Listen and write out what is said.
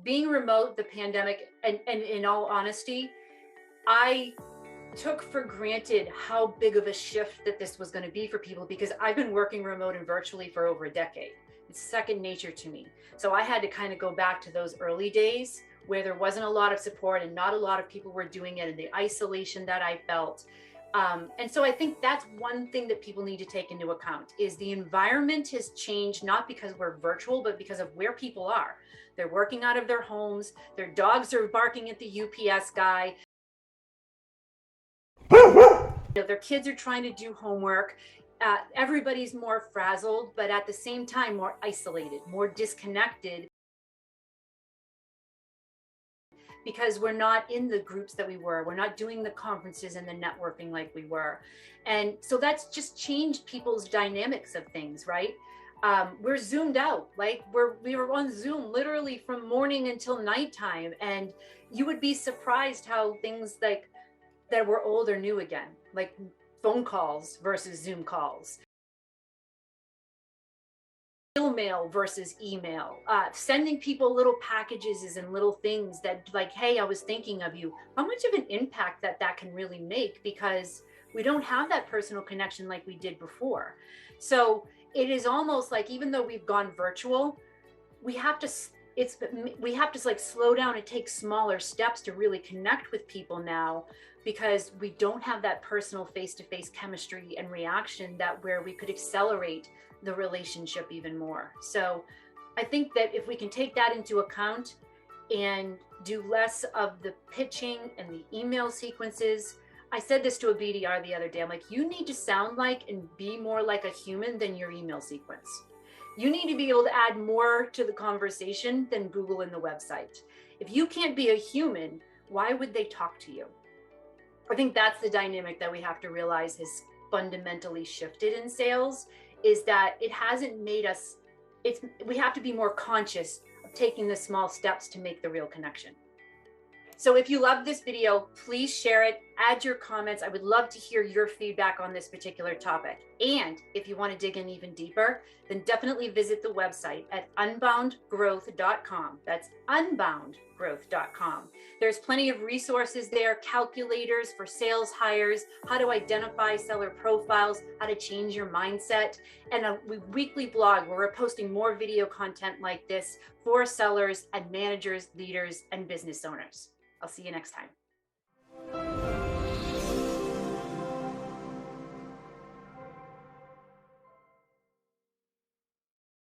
being remote, the pandemic, and in all honesty, I took for granted how big of a shift that this was going to be for people, because I've been working remote and virtually for over a decade. It's second nature to me. So I had to kind of go back to those early days where there wasn't a lot of support and not a lot of people were doing it, and the isolation that I felt. And so I think that's one thing that people need to take into account is the environment has changed, not because we're virtual, but because of where people are. They're working out of their homes. Their dogs are barking at the UPS guy. Their kids are trying to do homework. Everybody's more frazzled, but at the same time, more isolated, more disconnected, because we're not in the groups that we were. We're not doing the conferences and the networking like we were. And so that's just changed people's dynamics of things, right? We're zoomed out, like we were on Zoom literally from morning until nighttime. And you would be surprised how things like that were old are new again, like phone calls versus Zoom calls. Mail versus email, sending people little packages and little things that like, hey, I was thinking of you. How much of an impact that can really make, because we don't have that personal connection like we did before. So it is almost like, even though we've gone virtual, we have to like slow down and take smaller steps to really connect with people now, because we don't have that personal face-to-face chemistry and reaction that where we could accelerate the relationship even more. So I think that if we can take that into account and do less of the pitching and the email sequences. I said this to a BDR the other day. I'm like, you need to sound like and be more like a human than your email sequence. You need to be able to add more to the conversation than Google and the website. If you can't be a human, why would they talk to you? I think that's the dynamic that we have to realize has fundamentally shifted in sales, is that it hasn't made us, we have to be more conscious of taking the small steps to make the real connection. So if you love this video, please share it, add your comments. I would love to hear your feedback on this particular topic. And if you want to dig in even deeper, then definitely visit the website at unboundgrowth.com. That's unboundgrowth.com. There's plenty of resources there, calculators for sales hires, how to identify seller profiles, how to change your mindset, and a weekly blog where we're posting more video content like this for sellers and managers, leaders, and business owners. I'll see you next time.